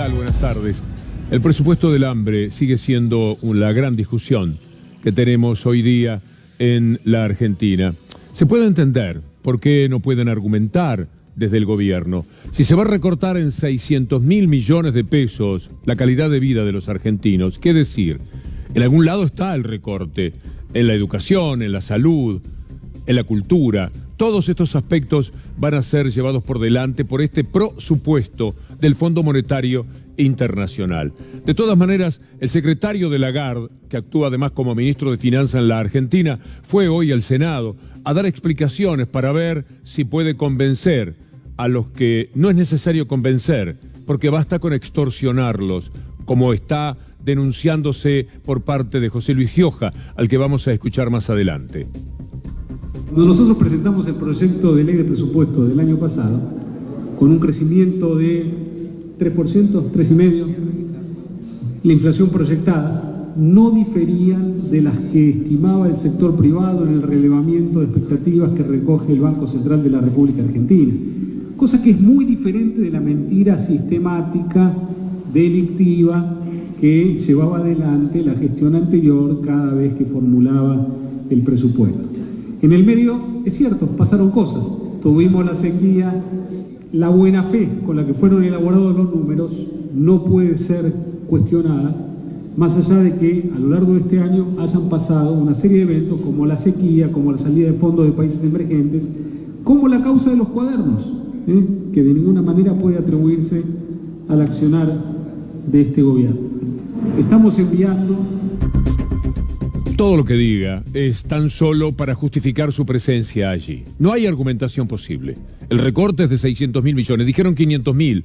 tal? Buenas tardes. El presupuesto del hambre sigue siendo la gran discusión que tenemos hoy día en la Argentina. Se puede entender por qué no pueden argumentar desde el gobierno. Si se va a recortar en 600.000 millones de pesos la calidad de vida de los argentinos, ¿qué decir? En algún lado está el recorte, en la educación, en la salud, en la cultura. Todos estos aspectos van a ser llevados por delante por este presupuesto del Fondo Monetario Internacional. De todas maneras, el secretario de Lagarde, que actúa además como ministro de Finanzas en la Argentina, fue hoy al Senado a dar explicaciones para ver si puede convencer a los que no es necesario convencer, porque basta con extorsionarlos, como está denunciándose por parte de José Luis Gioja, al que vamos a escuchar más adelante. Cuando nosotros presentamos el proyecto de ley de presupuesto del año pasado, con un crecimiento de 3%, 3,5%, la inflación proyectada no diferían de las que estimaba el sector privado en el relevamiento de expectativas que recoge el Banco Central de la República Argentina. Cosa que es muy diferente de la mentira sistemática, delictiva, que llevaba adelante la gestión anterior cada vez que formulaba el presupuesto. En el medio, es cierto, pasaron cosas. Tuvimos la sequía, la buena fe con la que fueron elaborados los números no puede ser cuestionada, más allá de que a lo largo de este año hayan pasado una serie de eventos como la sequía, como la salida de fondos de países emergentes, como la causa de los cuadernos, que de ninguna manera puede atribuirse al accionar de este gobierno. Estamos enviando... Todo lo que diga es tan solo para justificar su presencia allí. No hay argumentación posible. El recorte es de 600.000 millones, dijeron 500.000,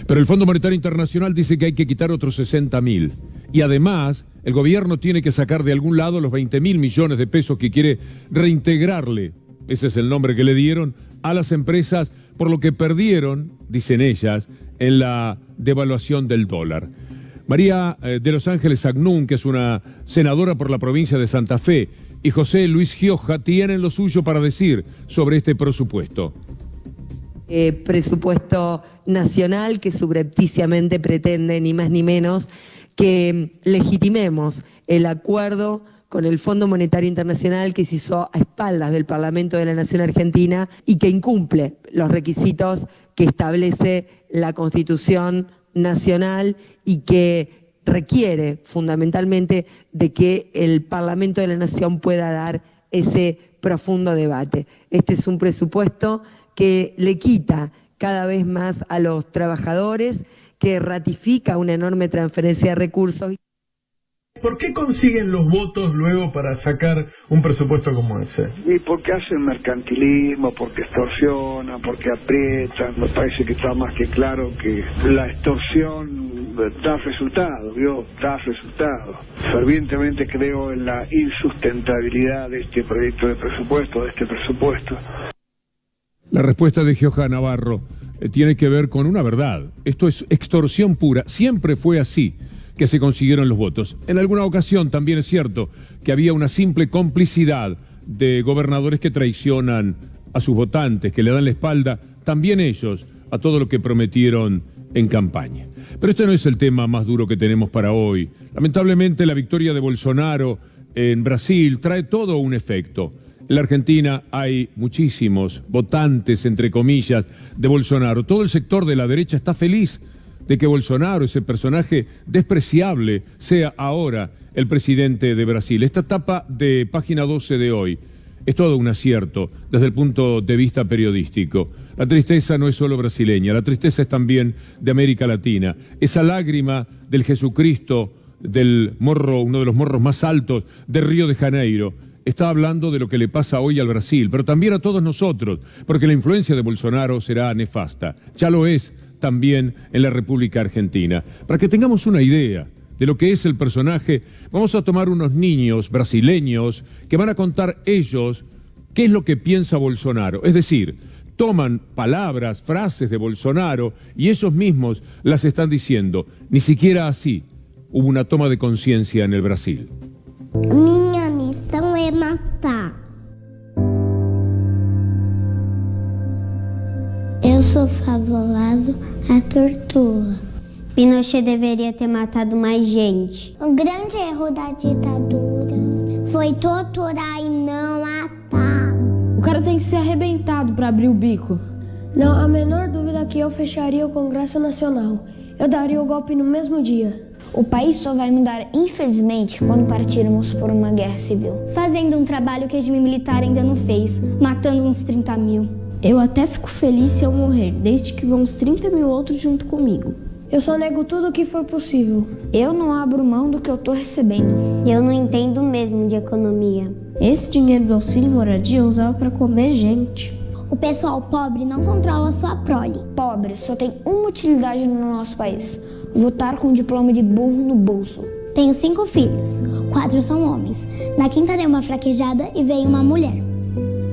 pero el Fondo Monetario Internacional dice que hay que quitar otros 60.000. Y además, el gobierno tiene que sacar de algún lado los 20.000 millones de pesos que quiere reintegrarle, ese es el nombre que le dieron, a las empresas por lo que perdieron, dicen ellas, en la devaluación del dólar. María de Los Ángeles Agnún, que es una senadora por la provincia de Santa Fe, y José Luis Gioja tienen lo suyo para decir sobre este presupuesto. Presupuesto nacional que subrepticiamente pretende ni más ni menos que legitimemos el acuerdo con el Fondo Monetario Internacional que se hizo a espaldas del Parlamento de la Nación Argentina y que incumple los requisitos que establece la Constitución Nacional y que requiere fundamentalmente de que el Parlamento de la Nación pueda dar ese profundo debate. Este es un presupuesto que le quita cada vez más a los trabajadores, que ratifica una enorme transferencia de recursos. ¿Por qué consiguen los votos luego para sacar un presupuesto como ese? Y porque hacen mercantilismo, porque extorsionan, porque aprietan. Me parece que está más que claro que la extorsión da resultados, ¿vio? Da resultados. Fervientemente creo en la insustentabilidad de este proyecto de presupuesto, de este presupuesto. La respuesta de Gioja Navarro tiene que ver con una verdad. Esto es extorsión pura. Siempre fue así que se consiguieron los votos. En alguna ocasión también es cierto que había una simple complicidad de gobernadores que traicionan a sus votantes, que le dan la espalda, también ellos, a todo lo que prometieron en campaña. Pero este no es el tema más duro que tenemos para hoy. Lamentablemente la victoria de Bolsonaro en Brasil trae todo un efecto. En la Argentina hay muchísimos votantes, entre comillas, de Bolsonaro. Todo el sector de la derecha está feliz de que Bolsonaro, ese personaje despreciable, sea ahora el presidente de Brasil. Esta etapa de Página 12 de hoy es todo un acierto desde el punto de vista periodístico. La tristeza no es solo brasileña, la tristeza es también de América Latina. Esa lágrima del Jesucristo, del morro, uno de los morros más altos de Río de Janeiro, está hablando de lo que le pasa hoy al Brasil, pero también a todos nosotros, porque la influencia de Bolsonaro será nefasta. Ya lo es también en la República Argentina. Para que tengamos una idea de lo que es el personaje, vamos a tomar unos niños brasileños que van a contar ellos qué es lo que piensa Bolsonaro. Es decir, toman palabras, frases de Bolsonaro y ellos mismos las están diciendo. Ni siquiera así hubo una toma de conciencia en el Brasil. Minha missão é matar. Eu sou favorável à tortura. Pinochet deveria ter matado mais gente. O grande erro da ditadura foi torturar e não matar. O cara tem que ser arrebentado para abrir o bico. Não há a menor dúvida que eu fecharia o Congresso Nacional. Eu daria o golpe no mesmo dia. O país só vai mudar, infelizmente, quando partirmos por uma guerra civil. Fazendo um trabalho que o regime militar ainda não fez, matando uns 30 mil. Eu até fico feliz se eu morrer, desde que vão uns 30 mil outros junto comigo. Eu só nego tudo o que for possível. Eu não abro mão do que eu tô recebendo. Eu não entendo mesmo de economia. Esse dinheiro do auxílio moradia eu usava para comer gente. O pessoal pobre não controla sua prole. Pobre só tem uma utilidade no nosso país: votar com diploma de burro no bolso. Tenho 5 filhos, 4 são homens. Na quinta dei uma fraquejada e veio uma mulher.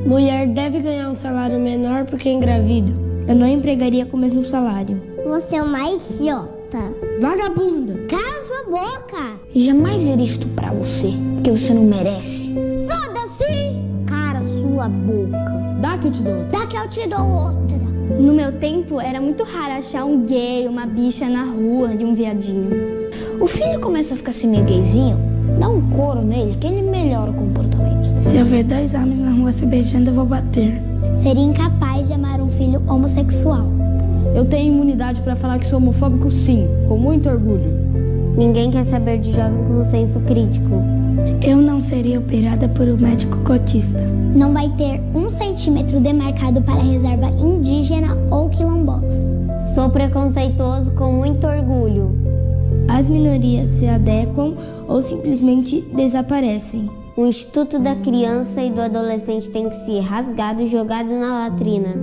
Mulher deve ganhar um salário menor porque engravida. Eu não empregaria com o mesmo salário. Você é uma idiota. Vagabunda. Cala sua boca. Jamais irei estuprar você, porque você não merece. Foda-se. Cara sua boca. Dá que eu te dou. Dá que eu te dou outra. No meu tempo, era muito raro achar um gay, uma bicha na rua e um viadinho. O filho começa a ficar assim meio gayzinho, dá um couro nele que ele melhora o comportamento. Se eu ver 2 homens na rua se beijando, eu vou bater. Seria incapaz de amar um filho homossexual. Eu tenho imunidade para falar que sou homofóbico, sim, com muito orgulho. Ninguém quer saber de jovem com senso crítico. Eu não seria operada por um médico cotista. Não vai ter 1 centímetro demarcado para reserva indígena ou quilombola. Sou preconceituoso com muito orgulho. As minorias se adequam ou simplesmente desaparecem. O Instituto da Criança e do Adolescente tem que ser rasgado e jogado na latrina.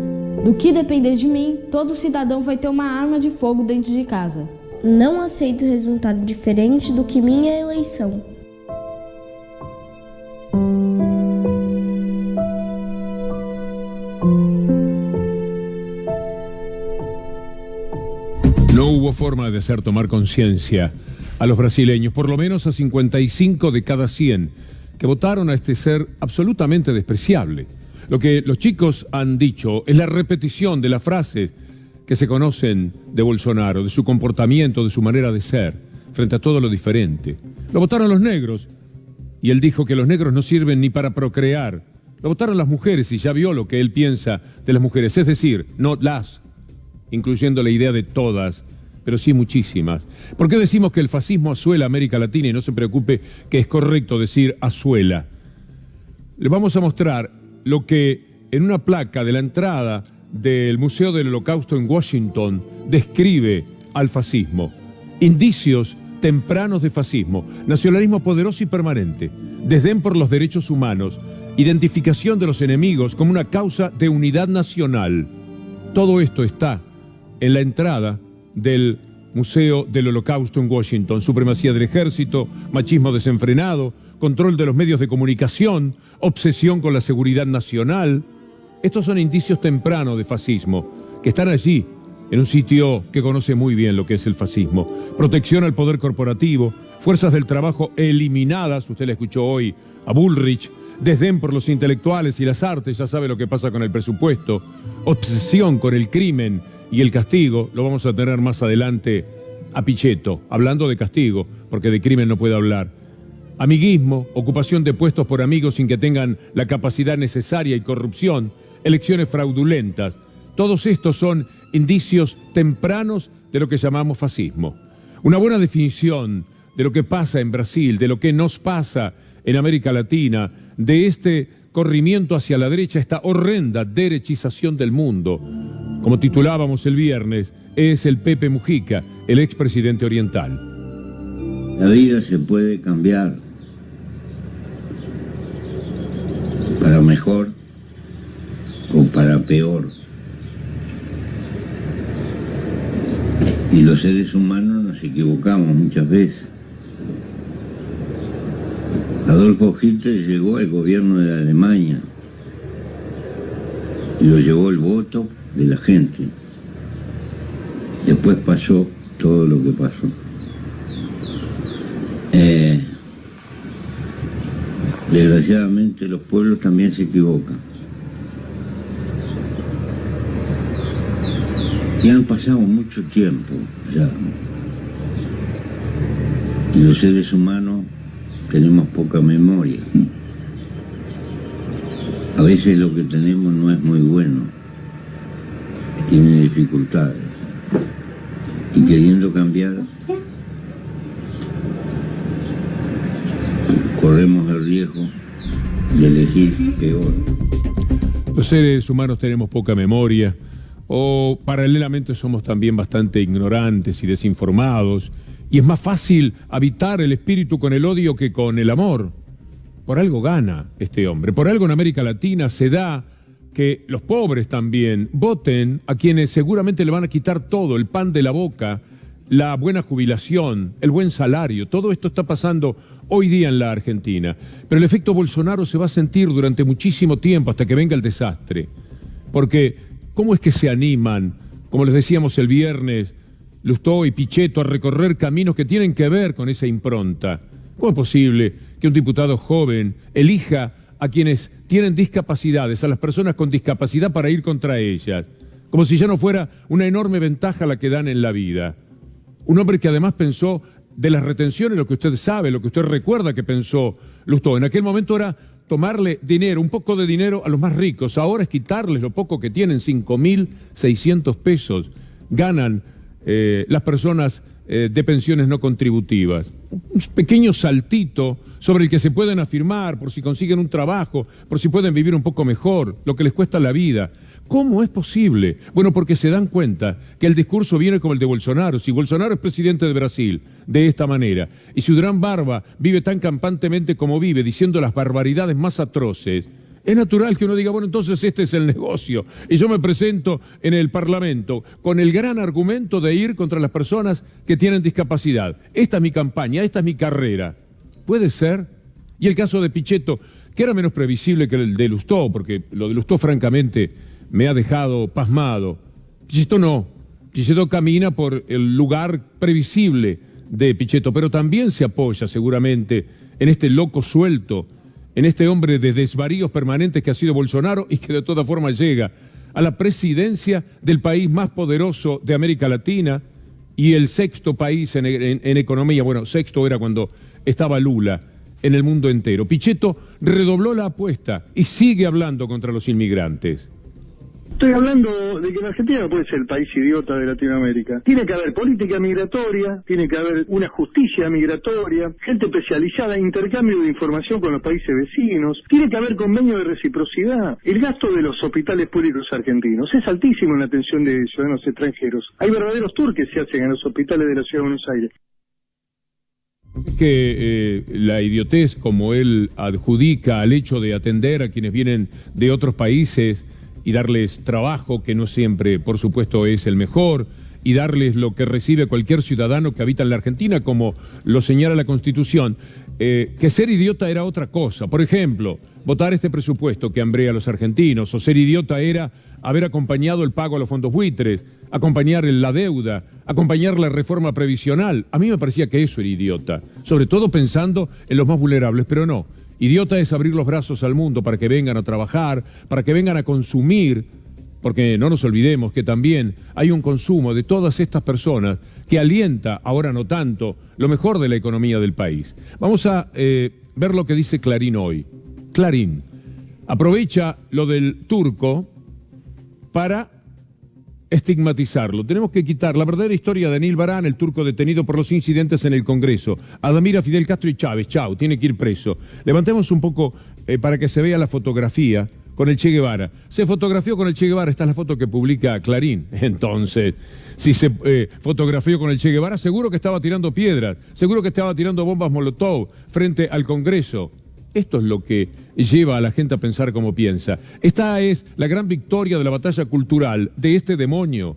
Do que depender de mim, todo cidadão vai ter uma arma de fogo dentro de casa. Não aceito resultado diferente do que minha eleição. No hubo forma de hacer tomar conciencia a los brasileños, por lo menos a 55 de cada 100, que votaron a este ser absolutamente despreciable. Lo que los chicos han dicho es la repetición de las frases que se conocen de Bolsonaro, de su comportamiento, de su manera de ser, frente a todo lo diferente. Lo votaron los negros, y él dijo que los negros no sirven ni para procrear. Lo votaron las mujeres, y ya vio lo que él piensa de las mujeres, es decir, no las, incluyendo la idea de todas, pero sí muchísimas. ¿Por qué decimos que el fascismo asuela a América Latina y no se preocupe que es correcto decir asuela? Le vamos a mostrar lo que en una placa de la entrada del Museo del Holocausto en Washington describe al fascismo. Indicios tempranos de fascismo, nacionalismo poderoso y permanente, desdén por los derechos humanos, identificación de los enemigos como una causa de unidad nacional. Todo esto está en la entrada del Museo del Holocausto en Washington. Supremacía del ejército, machismo desenfrenado, control de los medios de comunicación, obsesión con la seguridad nacional. Estos son indicios tempranos de fascismo, que están allí, en un sitio que conoce muy bien lo que es el fascismo. Protección al poder corporativo, fuerzas del trabajo eliminadas, usted le escuchó hoy a Bullrich, desdén por los intelectuales y las artes, ya sabe lo que pasa con el presupuesto, obsesión con el crimen y el castigo, lo vamos a tener más adelante a Pichetto, hablando de castigo, porque de crimen no puede hablar. Amiguismo, ocupación de puestos por amigos sin que tengan la capacidad necesaria y corrupción, elecciones fraudulentas. Todos estos son indicios tempranos de lo que llamamos fascismo. Una buena definición de lo que pasa en Brasil, de lo que nos pasa en América Latina, de este corrimiento hacia la derecha, esta horrenda derechización del mundo, como titulábamos el viernes, es el Pepe Mujica, el expresidente oriental. La vida se puede cambiar para mejor o para peor. Y los seres humanos nos equivocamos muchas veces. Adolfo Hitler llegó al gobierno de Alemania y lo llevó el voto de la gente. Después pasó todo lo que pasó. Desgraciadamente los pueblos también se equivocan. Y han pasado mucho tiempo ya. Y los seres humanos tenemos poca memoria. A veces lo que tenemos no es muy bueno, tiene dificultades. Y queriendo cambiar, corremos el riesgo de elegir peor. Los seres humanos tenemos poca memoria, o paralelamente somos también bastante ignorantes y desinformados, y es más fácil habitar el espíritu con el odio que con el amor. Por algo gana este hombre, por algo en América Latina se da que los pobres también voten a quienes seguramente le van a quitar todo, el pan de la boca, la buena jubilación, el buen salario. Todo esto está pasando hoy día en la Argentina. Pero el efecto Bolsonaro se va a sentir durante muchísimo tiempo hasta que venga el desastre. Porque, ¿cómo es que se animan, como les decíamos el viernes, Lustó y Pichetto, a recorrer caminos que tienen que ver con esa impronta? ¿Cómo es posible que un diputado joven elija a quienes tienen discapacidades, a las personas con discapacidad, para ir contra ellas? Como si ya no fuera una enorme ventaja la que dan en la vida. Un hombre que además pensó de las retenciones, lo que usted sabe, lo que usted recuerda que pensó Lustó. En aquel momento era tomarle dinero, un poco de dinero a los más ricos. Ahora es quitarles lo poco que tienen, 5.600 pesos. Ganan las personas de pensiones no contributivas. Un pequeño saltito sobre el que se pueden afirmar por si consiguen un trabajo, por si pueden vivir un poco mejor, lo que les cuesta la vida. ¿Cómo es posible? Bueno, porque se dan cuenta que el discurso viene como el de Bolsonaro. Si Bolsonaro es presidente de Brasil de esta manera, y si Durán Barba vive tan campantemente como vive, diciendo las barbaridades más atroces, es natural que uno diga, bueno, entonces este es el negocio. Y yo me presento en el Parlamento con el gran argumento de ir contra las personas que tienen discapacidad. Esta es mi campaña, esta es mi carrera. ¿Puede ser? Y el caso de Pichetto, que era menos previsible que el de Lustó, porque lo de Lustó francamente me ha dejado pasmado. Pichetto no. Pichetto camina por el lugar previsible de Pichetto, pero también se apoya seguramente en este loco suelto, en este hombre de desvaríos permanentes que ha sido Bolsonaro y que de todas formas llega a la presidencia del país más poderoso de América Latina y el sexto país en economía. Bueno, sexto era cuando estaba Lula en el mundo entero. Pichetto redobló la apuesta y sigue hablando contra los inmigrantes. Estoy hablando de que la Argentina no puede ser el país idiota de Latinoamérica. Tiene que haber política migratoria, tiene que haber una justicia migratoria, gente especializada, intercambio de información con los países vecinos, tiene que haber convenio de reciprocidad. El gasto de los hospitales públicos argentinos es altísimo en la atención de ciudadanos extranjeros. Hay verdaderos tours que se hacen en los hospitales de la Ciudad de Buenos Aires. Que la idiotez, como él adjudica al hecho de atender a quienes vienen de otros países y darles trabajo, que no siempre, por supuesto, es el mejor, y darles lo que recibe cualquier ciudadano que habita en la Argentina, como lo señala la Constitución, que ser idiota era otra cosa. Por ejemplo, votar este presupuesto que hambrea a los argentinos, o ser idiota era haber acompañado el pago a los fondos buitres, acompañar la deuda, acompañar la reforma previsional. A mí me parecía que eso era idiota, sobre todo pensando en los más vulnerables, pero no. Idiota es abrir los brazos al mundo para que vengan a trabajar, para que vengan a consumir, porque no nos olvidemos que también hay un consumo de todas estas personas que alienta, ahora no tanto, lo mejor de la economía del país. Vamos a ver lo que dice Clarín hoy. Clarín aprovecha lo del turco para estigmatizarlo. Tenemos que quitar la verdadera historia de Anil Barán, el turco detenido por los incidentes en el Congreso. Adamira, Fidel Castro y Chávez, chao, tiene que ir preso. Levantemos un poco para que se vea la fotografía con el Che Guevara. Se fotografió con el Che Guevara, esta es la foto que publica Clarín. Entonces, si se fotografió con el Che Guevara, seguro que estaba tirando piedras, seguro que estaba tirando bombas Molotov frente al Congreso. Esto es lo que lleva a la gente a pensar como piensa. Esta es la gran victoria de la batalla cultural de este demonio,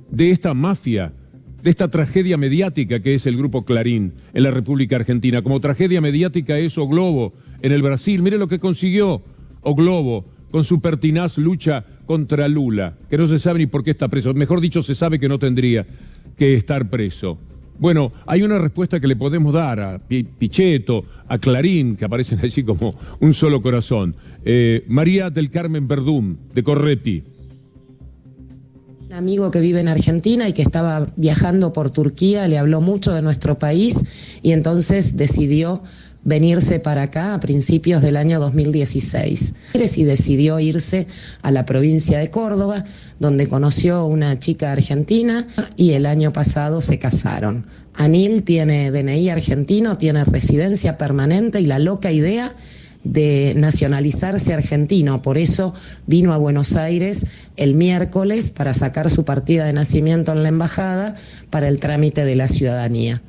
de esta mafia, de esta tragedia mediática que es el Grupo Clarín en la República Argentina. Como tragedia mediática es O Globo en el Brasil. Mire lo que consiguió O Globo con su pertinaz lucha contra Lula, que no se sabe ni por qué está preso. Mejor dicho, se sabe que no tendría que estar preso. Bueno, hay una respuesta que le podemos dar a Pichetto, a Clarín, que aparecen allí como un solo corazón. María del Carmen Verdún, de Correpi. Un amigo que vive en Argentina y que estaba viajando por Turquía le habló mucho de nuestro país y entonces decidió venirse para acá a principios del año 2016 y decidió irse a la provincia de Córdoba, donde conoció a una chica argentina y el año pasado se casaron. Anil tiene DNI argentino, tiene residencia permanente y la loca idea de nacionalizarse argentino, por eso vino a Buenos Aires el miércoles para sacar su partida de nacimiento en la embajada para el trámite de la ciudadanía.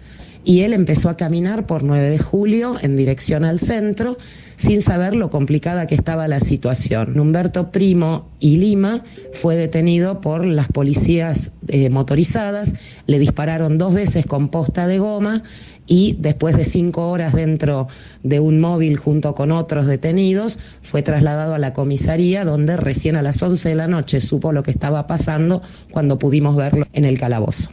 Y él empezó a caminar por 9 de julio en dirección al centro, sin saber lo complicada que estaba la situación. Humberto Primo y Lima fue detenido por las policías motorizadas, le dispararon 2 veces con posta de goma y después de 5 horas dentro de un móvil junto con otros detenidos, fue trasladado a la comisaría, donde recién a las 11 de la noche supo lo que estaba pasando cuando pudimos verlo en el calabozo.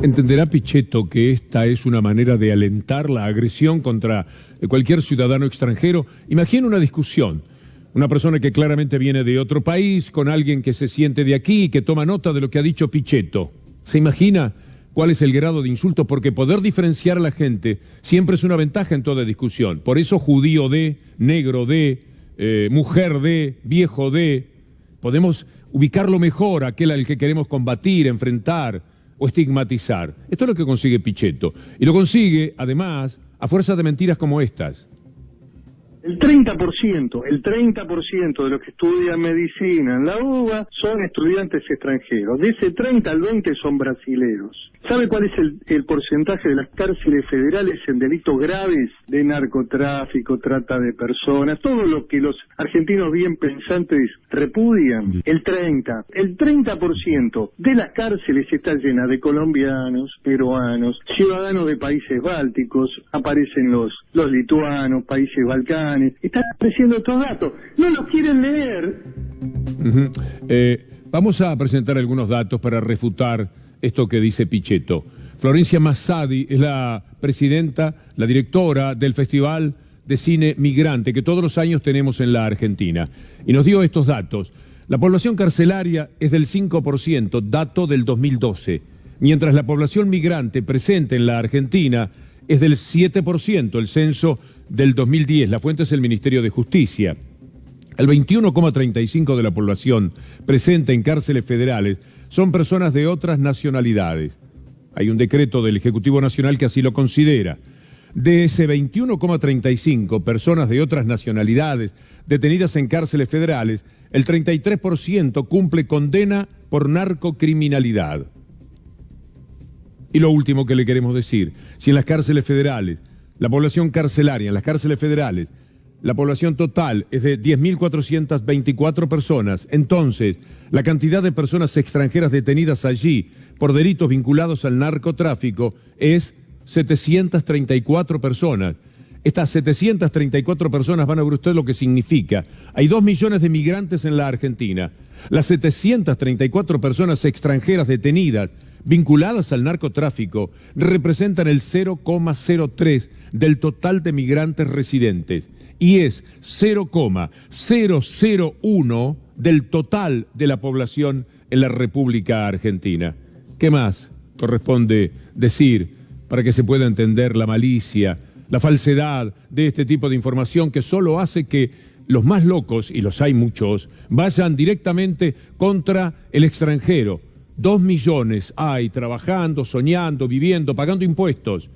¿Entenderá Pichetto que esta es una manera de alentar la agresión contra cualquier ciudadano extranjero? Imagina una discusión. Una persona que claramente viene de otro país, con alguien que se siente de aquí y que toma nota de lo que ha dicho Pichetto. ¿Se imagina cuál es el grado de insulto? Porque poder diferenciar a la gente siempre es una ventaja en toda discusión. Por eso judío de, negro de, mujer de, viejo de. Podemos ubicarlo mejor, aquel al que queremos combatir, enfrentar o estigmatizar. Esto es lo que consigue Pichetto. Y lo consigue, además, a fuerza de mentiras como estas. El 30% de los que estudian medicina en la UBA son estudiantes extranjeros. De ese 30 al 20 son brasileros. ¿Sabe cuál es el porcentaje de las cárceles federales en delitos graves de narcotráfico, trata de personas, todo lo que los argentinos bien pensantes repudian? El 30% de las cárceles está llena de colombianos, peruanos, ciudadanos de países bálticos, aparecen los lituanos, países balcanes. Están apareciendo estos datos, no los quieren leer. Vamos a presentar algunos datos para refutar esto que dice Pichetto. Florencia Massadi es la presidenta, la directora del Festival de Cine Migrante que todos los años tenemos en la Argentina. Y nos dio estos datos. La población carcelaria es del 5%, dato del 2012, mientras la población migrante presente en la Argentina es del 7%, el censo del 2010. La fuente es el Ministerio de Justicia. El 21,35% de la población presente en cárceles federales son personas de otras nacionalidades. Hay un decreto del Ejecutivo Nacional que así lo considera. De ese 21,35% personas de otras nacionalidades detenidas en cárceles federales, el 33% cumple condena por narcocriminalidad. Y lo último que le queremos decir, si en las cárceles federales, la población carcelaria en las cárceles federales, la población total es de 10.424 personas, entonces la cantidad de personas extranjeras detenidas allí por delitos vinculados al narcotráfico es 734 personas. Estas 734 personas van a ver usted lo que significa. Hay 2 millones de migrantes en la Argentina. Las 734 personas extranjeras detenidas vinculadas al narcotráfico representan el 0,03 del total de migrantes residentes y es 0,001 del total de la población en la República Argentina. ¿Qué más corresponde decir para que se pueda entender la malicia, la falsedad de este tipo de información que solo hace que los más locos, y los hay muchos, vayan directamente contra el extranjero? 2 millones hay trabajando, soñando, viviendo, pagando impuestos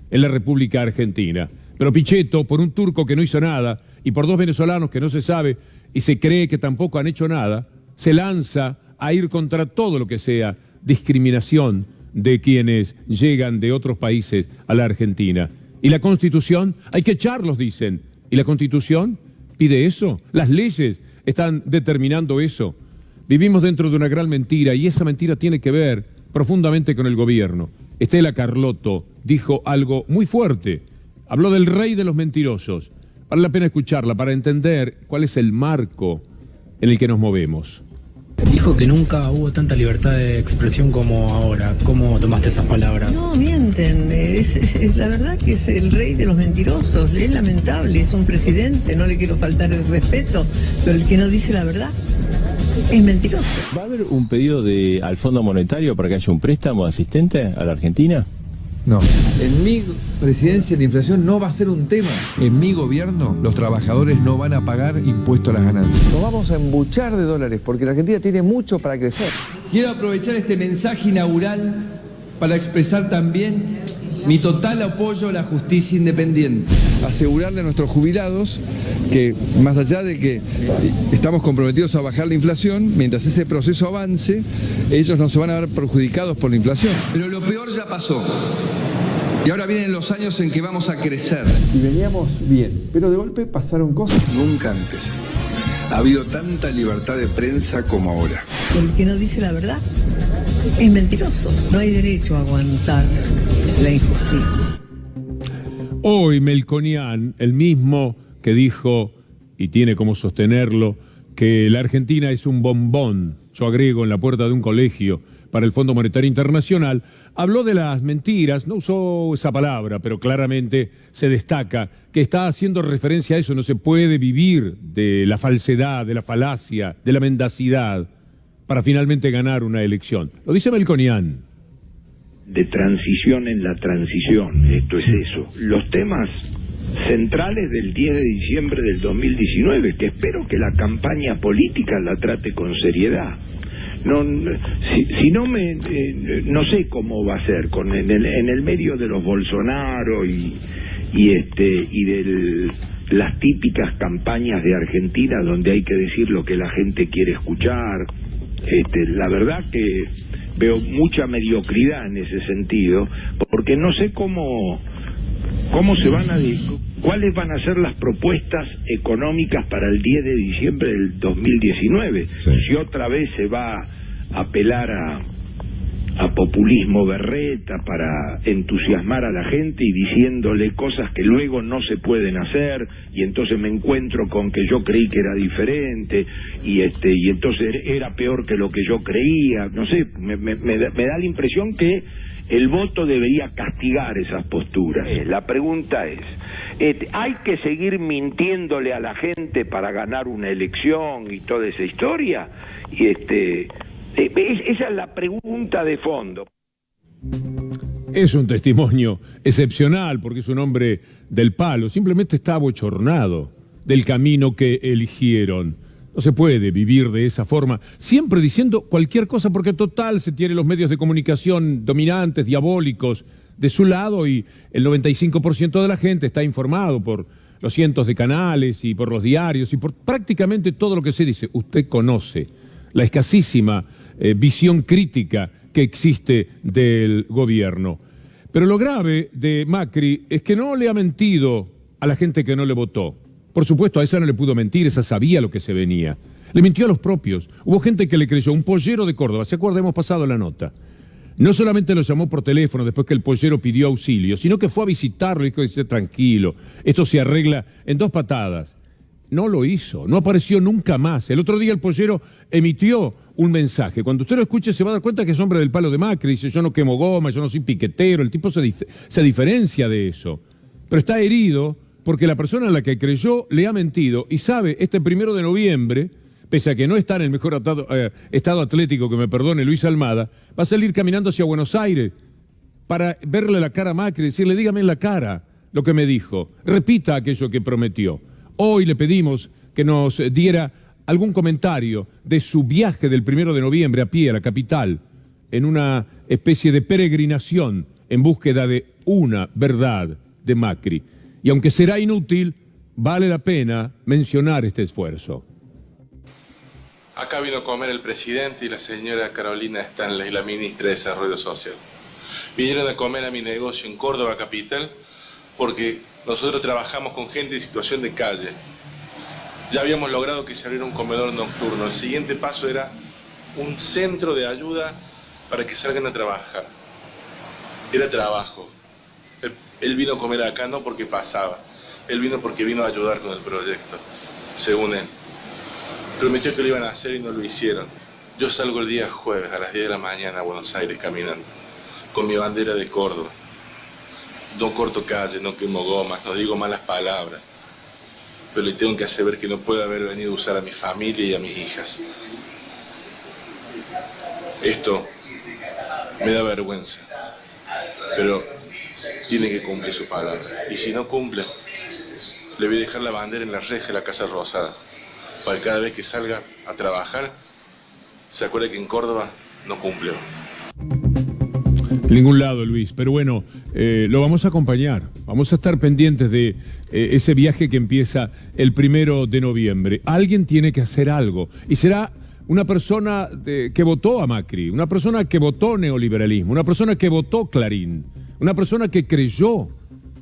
en la República Argentina. Pero Pichetto, por un turco que no hizo nada y por 2 venezolanos que no se sabe y se cree que tampoco han hecho nada, se lanza a ir contra todo lo que sea discriminación de quienes llegan de otros países a la Argentina. Y la Constitución, hay que echarlos, dicen. ¿Y la Constitución pide eso? Las leyes están determinando eso. Vivimos dentro de una gran mentira y esa mentira tiene que ver profundamente con el gobierno. Estela Carlotto dijo algo muy fuerte. Habló del rey de los mentirosos. Vale la pena escucharla para entender cuál es el marco en el que nos movemos. Dijo que nunca hubo tanta libertad de expresión como ahora. ¿Cómo tomaste esas palabras? No, mienten. La verdad que es el rey de los mentirosos. Es lamentable, es un presidente, no le quiero faltar el respeto, pero el que no dice la verdad. es mentiroso. ¿Va a haber un pedido al Fondo Monetario para que haya un préstamo asistente a la Argentina? No, en mi presidencia la inflación no va a ser un tema. En mi gobierno los trabajadores no van a pagar impuesto a las ganancias. Nos vamos a embuchar de dólares porque la Argentina tiene mucho para crecer. Quiero aprovechar este mensaje inaugural para expresar también mi total apoyo a la justicia independiente. Asegurarle a nuestros jubilados que, más allá de que estamos comprometidos a bajar la inflación, mientras ese proceso avance, ellos no se van a ver perjudicados por la inflación. Pero lo peor ya pasó. Y ahora vienen los años en que vamos a crecer. Y veníamos bien, pero de golpe pasaron cosas. Nunca antes ha habido tanta libertad de prensa como ahora. El que no dice la verdad es mentiroso. No hay derecho a aguantar la injusticia. Hoy Melconian, el mismo que dijo, y tiene como sostenerlo, que la Argentina es un bombón, yo agrego, en la puerta de un colegio para el Fondo Monetario Internacional, habló de las mentiras, no usó esa palabra, pero claramente se destaca que está haciendo referencia a eso. No se puede vivir de la falsedad, de la falacia, de la mendacidad para finalmente ganar una elección. Lo dice Melconian. De transición en la transición, esto es eso. Los temas centrales del 10 de diciembre del 2019, que espero que la campaña política la trate con seriedad. No, si no no sé cómo va a ser en el medio de los Bolsonaro y de las típicas campañas de Argentina donde hay que decir lo que la gente quiere escuchar. La verdad que veo mucha mediocridad en ese sentido, porque no sé cómo cuáles van a ser las propuestas económicas para el 10 de diciembre del 2019. Sí. Si otra vez se va a apelar a populismo berreta para entusiasmar a la gente y diciéndole cosas que luego no se pueden hacer, y entonces me encuentro con que yo creí que era diferente y entonces era peor que lo que yo creía. No sé, me da la impresión que el voto debería castigar esas posturas. La pregunta es, ¿hay que seguir mintiéndole a la gente para ganar una elección y toda esa historia? Y esa es la pregunta de fondo. Es un testimonio excepcional porque es un hombre del palo. Simplemente está abochornado del camino que eligieron. No se puede vivir de esa forma, siempre diciendo cualquier cosa, porque total se tiene los medios de comunicación dominantes, diabólicos, de su lado, y el 95% de la gente está informado por los cientos de canales y por los diarios y por prácticamente todo lo que se dice. Usted conoce la escasísima visión crítica que existe del gobierno. Pero lo grave de Macri es que no le ha mentido a la gente que no le votó. Por supuesto, a esa no le pudo mentir, esa sabía lo que se venía. Le mintió a los propios. Hubo gente que le creyó, un pollero de Córdoba, ¿se acuerda? Hemos pasado la nota. No solamente lo llamó por teléfono después que el pollero pidió auxilio, sino que fue a visitarlo y dijo, tranquilo, esto se arregla en 2 patadas. No lo hizo, no apareció nunca más. El otro día el pollero emitió un mensaje. Cuando usted lo escuche se va a dar cuenta que es hombre del palo de Macri. Dice, yo no quemo goma, yo no soy piquetero. El tipo se diferencia de eso. Pero está herido porque la persona a la que creyó le ha mentido y sabe, 1 de noviembre, pese a que no está en el mejor estado atlético, que me perdone Luis Almada, va a salir caminando hacia Buenos Aires para verle la cara a Macri y decirle, dígame en la cara lo que me dijo, repita aquello que prometió. Hoy le pedimos que nos diera algún comentario de su viaje del 1 de noviembre a pie a la capital, en una especie de peregrinación en búsqueda de una verdad de Macri. Y aunque será inútil, vale la pena mencionar este esfuerzo. Acá vino a comer el presidente y la señora Carolina Stanley, la ministra de Desarrollo Social. Vinieron a comer a mi negocio en Córdoba capital porque nosotros trabajamos con gente en situación de calle. Ya habíamos logrado que se abriera un comedor nocturno. El siguiente paso era un centro de ayuda para que salgan a trabajar. Era trabajo. Él vino a comer acá no porque pasaba. Él vino porque vino a ayudar con el proyecto, según él. Prometió que lo iban a hacer y no lo hicieron. Yo salgo el día jueves a las 10 de la mañana a Buenos Aires caminando, con mi bandera de Córdoba. No corto calle, no quemo gomas, no digo malas palabras. Pero le tengo que hacer ver que no puedo haber venido a usar a mi familia y a mis hijas. Esto me da vergüenza, pero tiene que cumplir su palabra. Y si no cumple, le voy a dejar la bandera en la reja de la Casa Rosada, para que cada vez que salga a trabajar, se acuerde que en Córdoba no cumplió. En ningún lado, Luis, pero bueno, lo vamos a acompañar. Vamos a estar pendientes de ese viaje que empieza el 1 de noviembre. Alguien tiene que hacer algo, y será una persona que votó a Macri, una persona que votó neoliberalismo, una persona que votó Clarín, una persona que creyó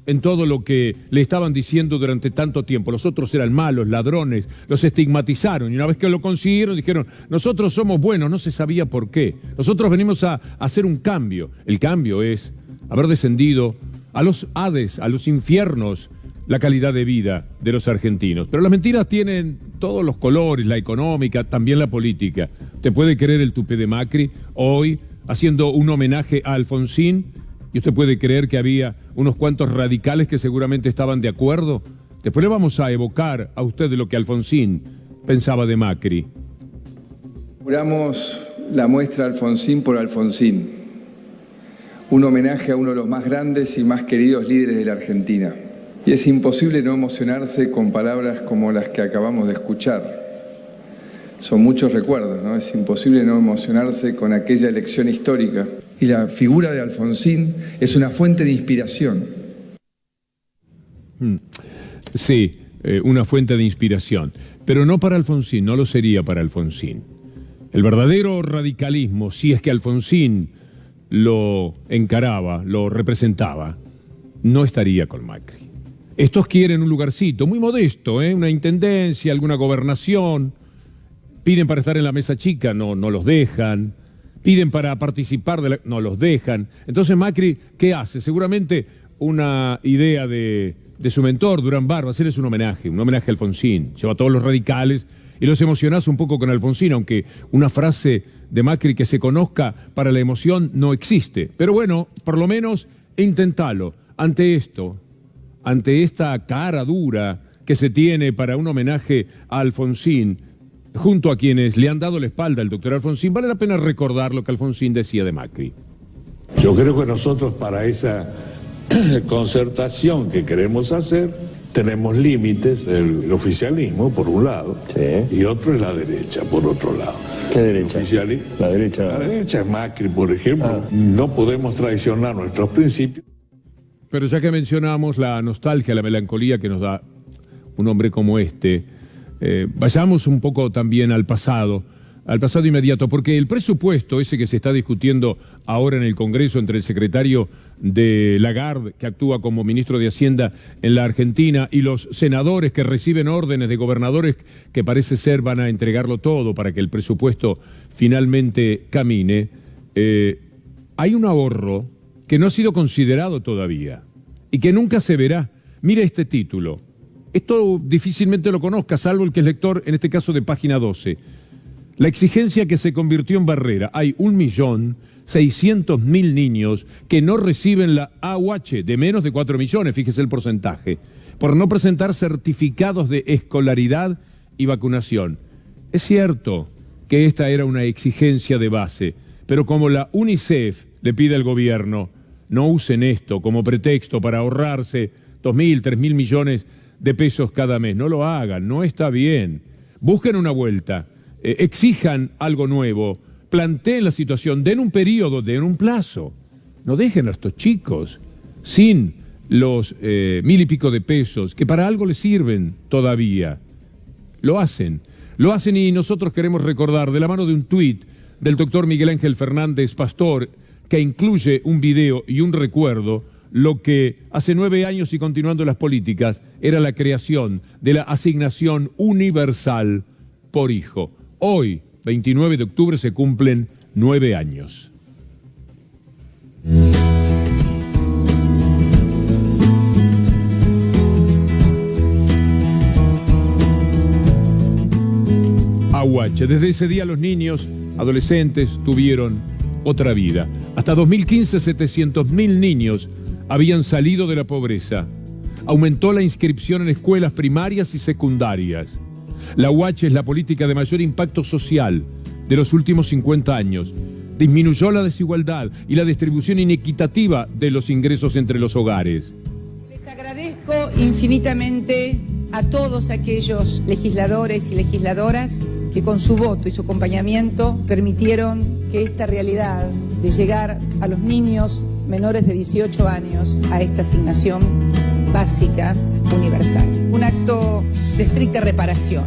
en todo lo que le estaban diciendo durante tanto tiempo. Los otros eran malos, ladrones, los estigmatizaron, y una vez que lo consiguieron dijeron, nosotros somos buenos, no se sabía por qué. Nosotros venimos a hacer un cambio. El cambio es haber descendido a los Hades, a los infiernos, la calidad de vida de los argentinos. Pero las mentiras tienen todos los colores, la económica, también la política. ¿Te puede creer el tupé de Macri hoy haciendo un homenaje a Alfonsín? ¿Y usted puede creer que había unos cuantos radicales que seguramente estaban de acuerdo? Después le vamos a evocar a usted de lo que Alfonsín pensaba de Macri. Inauguramos la muestra Alfonsín por Alfonsín, un homenaje a uno de los más grandes y más queridos líderes de la Argentina. Y es imposible no emocionarse con palabras como las que acabamos de escuchar. Son muchos recuerdos, ¿no? Es imposible no emocionarse con aquella elección histórica. Y la figura de Alfonsín es una fuente de inspiración. Sí, una fuente de inspiración. Pero no para Alfonsín, no lo sería para Alfonsín. El verdadero radicalismo, si es que Alfonsín lo encaraba, lo representaba, no estaría con Macri. Estos quieren un lugarcito muy modesto, una intendencia, alguna gobernación. Piden para estar en la mesa chica, no los dejan. Piden para participar, no los dejan. Entonces Macri, ¿qué hace? Seguramente una idea de su mentor, Durán Barba, hacerles un homenaje a Alfonsín. Lleva a todos los radicales y los emocionás un poco con Alfonsín, aunque una frase de Macri que se conozca para la emoción no existe. Pero bueno, por lo menos intentalo. Ante esto, ante esta cara dura que se tiene para un homenaje a Alfonsín, junto a quienes le han dado la espalda al doctor Alfonsín, vale la pena recordar lo que Alfonsín decía de Macri. Yo creo que nosotros para esa concertación que queremos hacer tenemos límites, el oficialismo por un lado, sí, y otro es la derecha por otro lado. ¿Qué derecha? La derecha es Macri, por ejemplo. No podemos traicionar nuestros principios. Pero ya que mencionamos la nostalgia, la melancolía que nos da un hombre como este, vayamos un poco también al pasado inmediato, porque el presupuesto ese que se está discutiendo ahora en el Congreso entre el secretario de Lagarde, que actúa como ministro de Hacienda en la Argentina, y los senadores que reciben órdenes de gobernadores que parece ser van a entregarlo todo para que el presupuesto finalmente camine, hay un ahorro que no ha sido considerado todavía y que nunca se verá. Mira este título. Esto difícilmente lo conozca, salvo el que es lector, en este caso de Página 12. La exigencia que se convirtió en barrera. Hay 1.600.000 niños que no reciben la AUH, de menos de 4 millones, fíjese el porcentaje, por no presentar certificados de escolaridad y vacunación. Es cierto que esta era una exigencia de base, pero como la UNICEF le pide al gobierno, no usen esto como pretexto para ahorrarse 2.000, 3.000 millones de pesos cada mes. No lo hagan, no está bien. Busquen una vuelta, exijan algo nuevo, planteen la situación, den un periodo, den un plazo. No dejen a estos chicos sin los 1.000 y pico de pesos, que para algo les sirven todavía. Lo hacen y nosotros queremos recordar, de la mano de un tuit del doctor Miguel Ángel Fernández Pastor, que incluye un video y un recuerdo, lo que hace 9 años y continuando las políticas era la creación de la asignación universal por hijo. Hoy, 29 de octubre, se cumplen 9 años. Aguache. Desde ese día los niños, adolescentes, tuvieron otra vida. Hasta 2015, 700.000 niños habían salido de la pobreza. Aumentó la inscripción en escuelas primarias y secundarias. La UH es la política de mayor impacto social de los últimos 50 años. disminuyó la desigualdad y la distribución inequitativa de los ingresos entre los hogares. Les agradezco infinitamente a todos aquellos legisladores y legisladoras que con su voto y su acompañamiento permitieron que esta realidad de llegar a los niños menores de 18 años a esta asignación básica universal. Un acto de estricta reparación.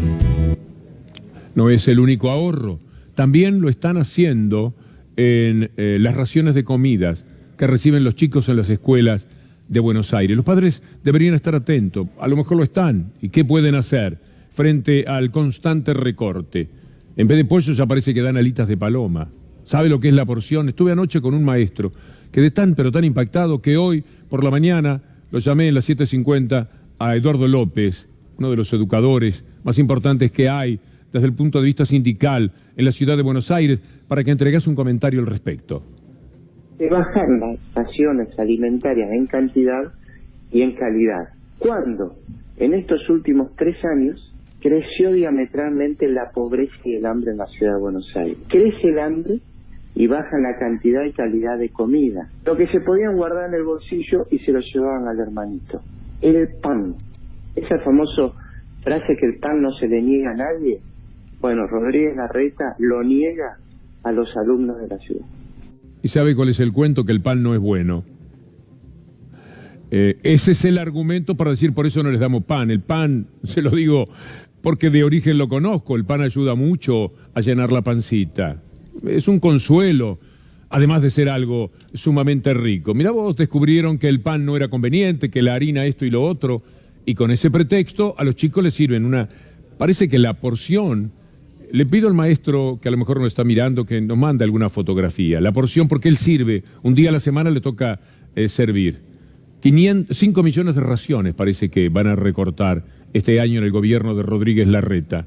No es el único ahorro. También lo están haciendo en las raciones de comidas que reciben los chicos en las escuelas de Buenos Aires. Los padres deberían estar atentos, a lo mejor lo están. ¿Y qué pueden hacer frente al constante recorte? En vez de pollo ya parece que dan alitas de paloma. ¿Sabe lo que es la porción? Estuve anoche con un maestro, quedé tan pero tan impactado que hoy por la mañana lo llamé en las 7:50 a Eduardo López, uno de los educadores más importantes que hay desde el punto de vista sindical en la ciudad de Buenos Aires, para que entregase un comentario al respecto. De bajar las raciones alimentarias en cantidad y en calidad. ¿Cuándo? En estos últimos 3 años creció diametralmente la pobreza y el hambre en la ciudad de Buenos Aires. Crece el hambre y bajan la cantidad y calidad de comida. Lo que se podían guardar en el bolsillo y se lo llevaban al hermanito. El pan. Esa famosa frase que el pan no se le niega a nadie. Bueno, Rodríguez Larreta lo niega a los alumnos de la ciudad. ¿Y sabe cuál es el cuento? Que el pan no es bueno. Ese es el argumento para decir por eso no les damos pan. El pan, se lo digo porque de origen lo conozco, el pan ayuda mucho a llenar la pancita. Es un consuelo, además de ser algo sumamente rico. Mirá vos, descubrieron que el pan no era conveniente, que la harina esto y lo otro, y con ese pretexto a los chicos les sirven una... Parece que la porción... Le pido al maestro, que a lo mejor nos está mirando, que nos mande alguna fotografía. La porción, porque él sirve, un día a la semana le toca servir. 5 millones de raciones parece que van a recortar este año en el gobierno de Rodríguez Larreta.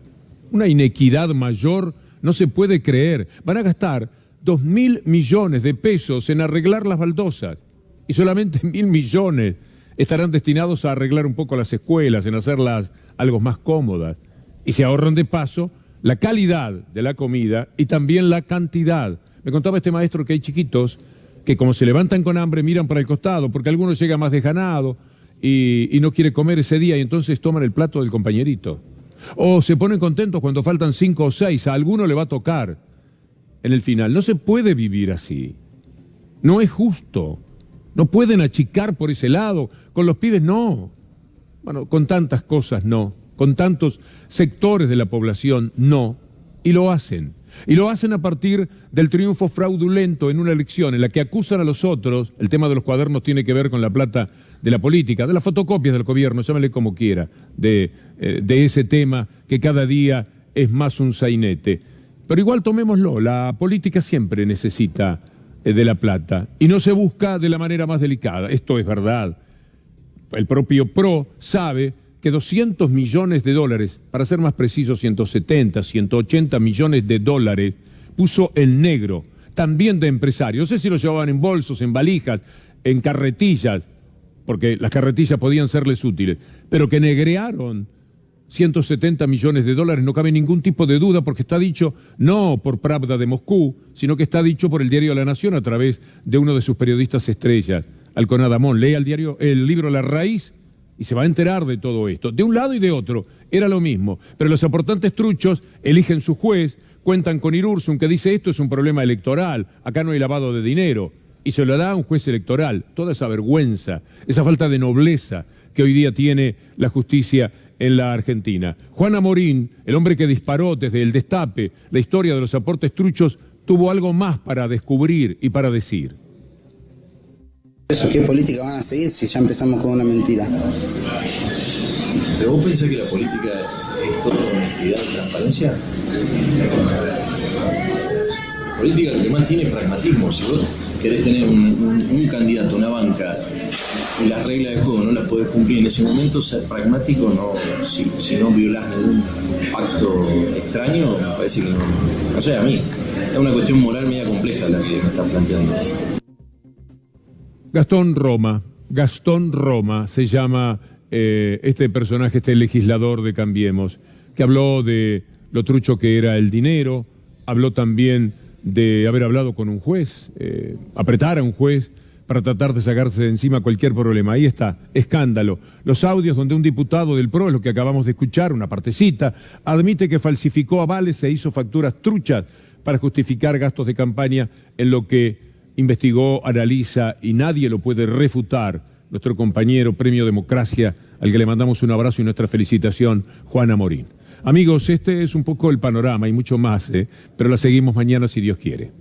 Una inequidad mayor no se puede creer. Van a gastar 2.000 millones de pesos en arreglar las baldosas y solamente 1.000 millones estarán destinados a arreglar un poco las escuelas, en hacerlas algo más cómodas. Y se ahorran de paso la calidad de la comida y también la cantidad. Me contaba este maestro que hay chiquitos que como se levantan con hambre miran para el costado porque alguno llega más desganado y no quiere comer ese día y entonces toman el plato del compañerito. O se ponen contentos cuando faltan 5 o 6, a alguno le va a tocar en el final. No se puede vivir así. No es justo. No pueden achicar por ese lado. Con los pibes no. Bueno, con tantas cosas no. Con tantos sectores de la población no. Y lo hacen. Y lo hacen a partir del triunfo fraudulento en una elección en la que acusan a los otros. El tema de los cuadernos tiene que ver con la plata de la política, de las fotocopias del gobierno, llámale como quiera, de ese tema que cada día es más un sainete. Pero igual tomémoslo, la política siempre necesita de la plata y no se busca de la manera más delicada. Esto es verdad. El propio PRO sabe que 200 millones de dólares, para ser más preciso 170, 180 millones de dólares, puso en negro, también de empresarios. No sé si lo llevaban en bolsos, en valijas, en carretillas, porque las carretillas podían serles útiles, pero que negrearon 170 millones de dólares, no cabe ningún tipo de duda, porque está dicho no por Pravda de Moscú, sino que está dicho por el diario La Nación a través de uno de sus periodistas estrellas, Alcon Adamón. Lea el libro La Raíz y se va a enterar de todo esto. De un lado y de otro era lo mismo, pero los aportantes truchos eligen su juez, cuentan con Irurzun que dice esto es un problema electoral, acá no hay lavado de dinero, y se lo da a un juez electoral. Toda esa vergüenza, esa falta de nobleza que hoy día tiene la justicia en la Argentina. Juan Amorín, el hombre que disparó desde el destape la historia de los aportes truchos, tuvo algo más para descubrir y para decir. ¿Qué política van a seguir si ya empezamos con una mentira? ¿Pero vos pensás que la política es toda honestidad y transparencia? La política lo que más tiene es pragmatismo. Si vos querés tener un candidato, una banca, y las reglas de juego no las podés cumplir en ese momento, ser pragmático, no, si no violás ningún pacto extraño, me parece que no. O sea, a mí, es una cuestión moral media compleja la que me estás planteando. Gastón Roma se llama este personaje, este legislador de Cambiemos, que habló de lo trucho que era el dinero, habló también de haber hablado con un juez, apretar a un juez para tratar de sacarse de encima cualquier problema. Ahí está, escándalo. Los audios donde un diputado del PRO, es lo que acabamos de escuchar, una partecita, admite que falsificó avales e hizo facturas truchas para justificar gastos de campaña, en lo que investigó, analiza y nadie lo puede refutar nuestro compañero Premio Democracia, al que le mandamos un abrazo y nuestra felicitación, Juan Amorín. Amigos, este es un poco el panorama y mucho más, pero la seguimos mañana si Dios quiere.